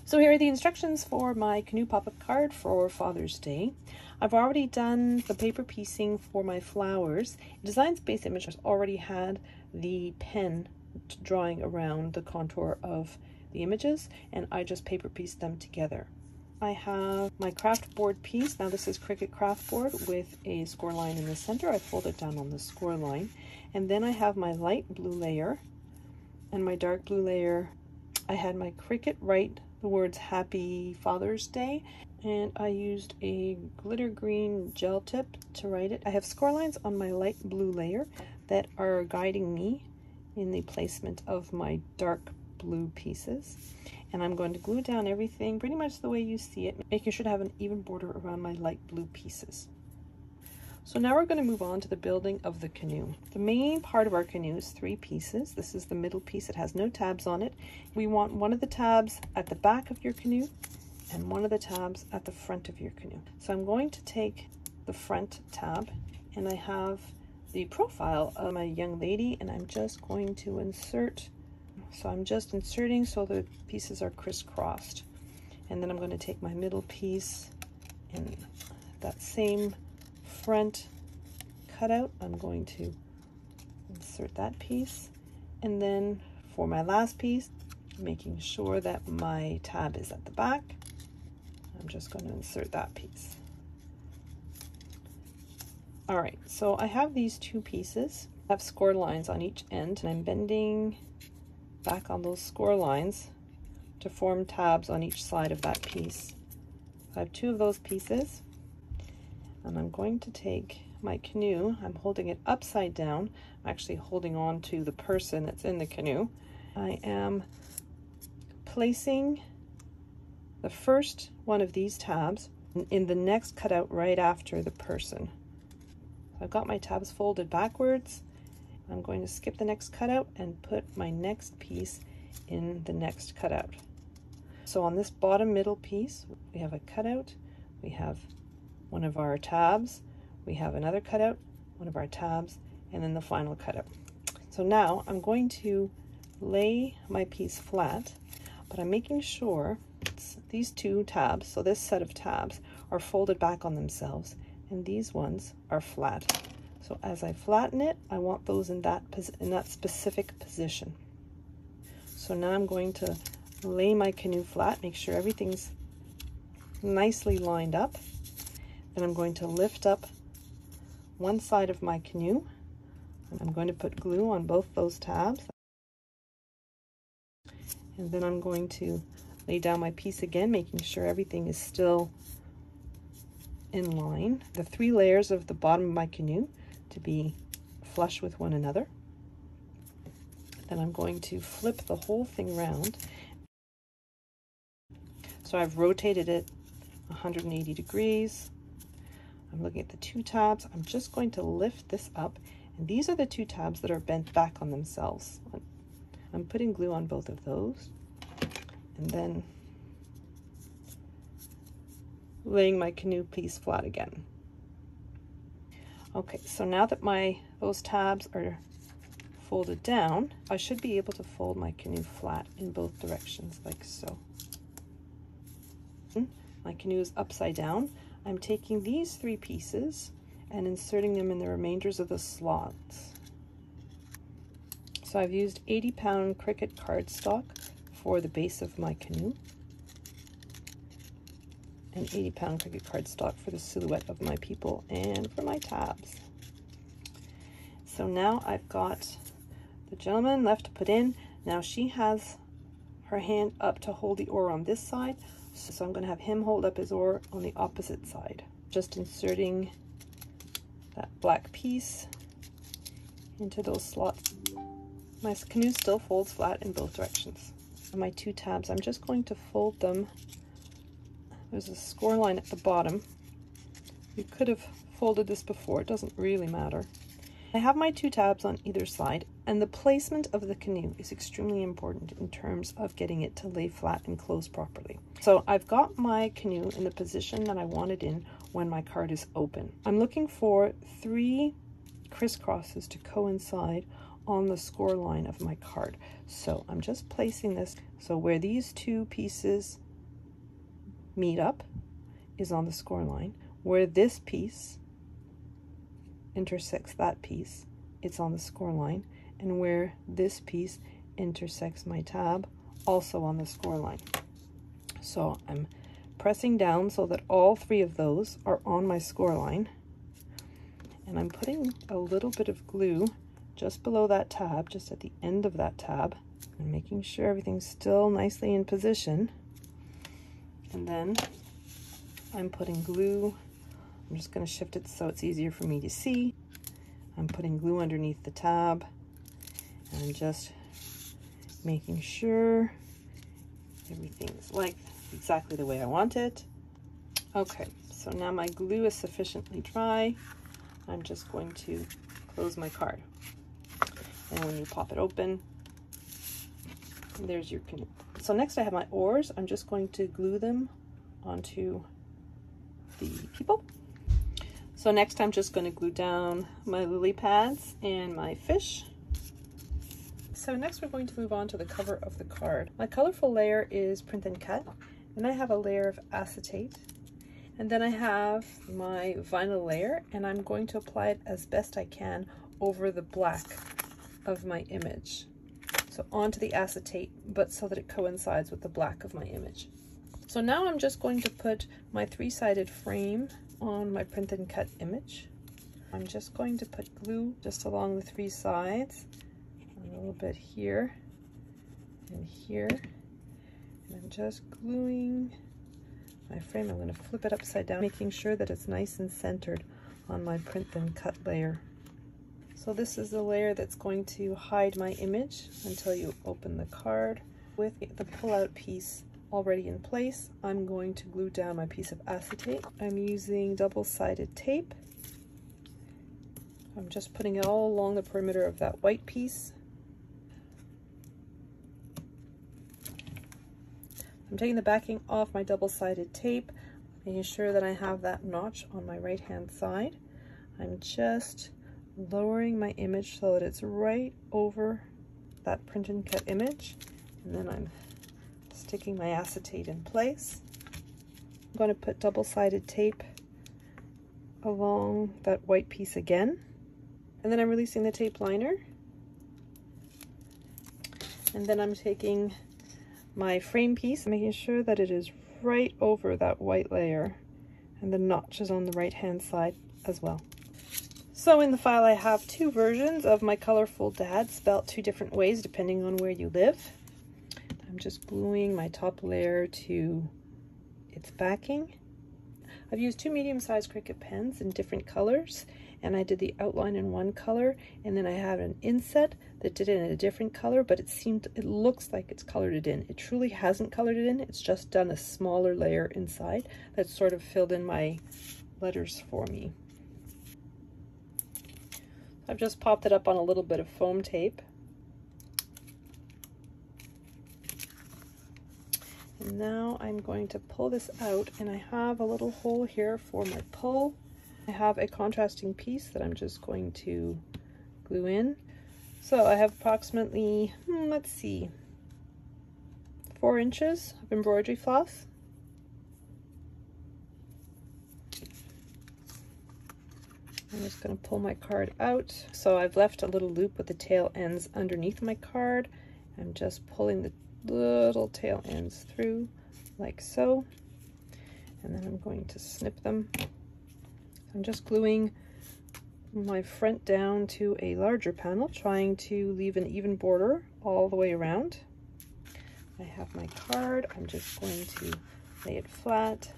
So here are the instructions for my canoe pop-up card for Father's Day. I've already done the paper piecing for my flowers. Design Space Image has already had the pen drawing around the contour of the images, and I just paper pieced them together. I have my craft board piece. Now this is Cricut craft board with a score line in the center. I fold it down on the score line. And then I have my light blue layer and my dark blue layer. I had my Cricut write the words Happy Father's Day, and I used a glitter green gel tip to write it. I have score lines on my light blue layer that are guiding me in the placement of my dark blue pieces. And I'm going to glue down everything pretty much the way you see it, making sure to have an even border around my light blue pieces. So now we're going to move on to the building of the canoe. The main part of our canoe is 3 pieces. This is the middle piece. It has no tabs on it. We want one of the tabs at the back of your canoe and one of the tabs at the front of your canoe. So I'm going to take the front tab, and I have the profile of a young lady, and I'm just going to insert. So I'm just inserting so the pieces are crisscrossed. And then I'm going to take my middle piece and that same front cutout, I'm going to insert that piece. And then for my last piece, making sure that my tab is at the back, I'm just going to insert that piece. All right, so I have these 2 pieces. I have score lines on each end, and I'm bending back on those score lines to form tabs on each side of that piece. I have 2 of those pieces, and I'm going to take my canoe. I'm holding it upside down. I'm actually holding on to the person that's in the canoe. I am placing the first one of these tabs in the next cutout right after the person. I've got my tabs folded backwards. I'm going to skip the next cutout and put my next piece in the next cutout. So on this bottom middle piece, we have a cutout, we have one of our tabs, we have another cutout, one of our tabs, and then the final cutout. So now I'm going to lay my piece flat, but I'm making sure these 2 tabs, so this set of tabs, are folded back on themselves, and these ones are flat. So as I flatten it, I want those in that specific position. So now I'm going to lay my canoe flat, make sure everything's nicely lined up. Then I'm going to lift up one side of my canoe. I'm going to put glue on both those tabs. And then I'm going to lay down my piece again, making sure everything is still in line. The 3 layers of the bottom of my canoe to be flush with one another. Then I'm going to flip the whole thing around. So I've rotated it 180 degrees. I'm looking at the 2 tabs. I'm just going to lift this up, and these are the 2 tabs that are bent back on themselves. I'm putting glue on both of those, and then laying my canoe piece flat again. Okay, so now that those tabs are folded down, I should be able to fold my canoe flat in both directions, like so. My canoe is upside down. I'm taking these 3 pieces and inserting them in the remainders of the slots. So I've used 80-pound Cricut cardstock for the base of my canoe, and 80-pound Cricut cardstock for the silhouette of my people and for my tabs. So now I've got the gentleman left to put in. Now she has her hand up to hold the oar on this side, so I'm going to have him hold up his oar on the opposite side. Just inserting that black piece into those slots. My canoe still folds flat in both directions. On my 2 tabs, I'm just going to fold them. There's a score line at the bottom. You could have folded this before, it doesn't really matter. I have my 2 tabs on either side, and the placement of the canoe is extremely important in terms of getting it to lay flat and close properly. So I've got my canoe in the position that I want it in when my card is open. I'm looking for 3 crisscrosses to coincide on the score line of my card. So I'm just placing this so where these 2 pieces meet up is on the score line. Where this piece intersects that piece, it's on the score line. And where this piece intersects my tab, also on the score line. So I'm pressing down so that all three of those are on my score line. And I'm putting a little bit of glue just below that tab, just at the end of that tab, and making sure everything's still nicely in position. And then I'm putting glue. I'm just going to shift it so it's easier for me to see. I'm putting glue underneath the tab, and I'm just making sure everything's like exactly the way I want it. Okay, so now my glue is sufficiently dry. I'm just going to close my card. And when you pop it open, there's your canoe. So next I have my oars. I'm just going to glue them onto the people. So next I'm just going to glue down my lily pads and my fish. So next we're going to move on to the cover of the card. My colorful layer is Print and Cut, and I have a layer of acetate. And then I have my vinyl layer, and I'm going to apply it as best I can over the black of my image. So onto the acetate, but so that it coincides with the black of my image. So now I'm just going to put my three-sided frame on my Print and Cut image. I'm just going to put glue just along the three sides, a little bit here and here, and I'm just gluing my frame. I'm going to flip it upside down, making sure that it's nice and centered on my Print and Cut layer. So this is the layer that's going to hide my image until you open the card. With the pull-out piece already in place, I'm going to glue down my piece of acetate. I'm using double-sided tape. I'm just putting it all along the perimeter of that white piece. I'm taking the backing off my double-sided tape, making sure that I have that notch on my right-hand side. I'm just lowering my image so that it's right over that Print and Cut image, and then I'm sticking my acetate in place. I'm going to put double-sided tape along that white piece again, and then I'm releasing the tape liner, and then I'm taking my frame piece, making sure that it is right over that white layer, and the notch is on the right hand side as well. So in the file I have two versions of my colorful dad, spelled two different ways depending on where you live. I'm just gluing my top layer to its backing. I've used two medium-sized Cricut pens in different colors, and I did the outline in one color, and then I had an inset that did it in a different color, but it looks like it's colored it in. It truly hasn't colored it in, it's just done a smaller layer inside that sort of filled in my letters for me. I've just popped it up on a little bit of foam tape. And now I'm going to pull this out, and I have a little hole here for my pull. I have a contrasting piece that I'm just going to glue in. So I have approximately, let's see, 4 inches of embroidery floss. I'm just going to pull my card out. So I've left a little loop with the tail ends underneath my card. I'm just pulling the little tail ends through like so, and then I'm going to snip them. I'm just gluing my front down to a larger panel, trying to leave an even border all the way around. I have my card. I'm just going to lay it flat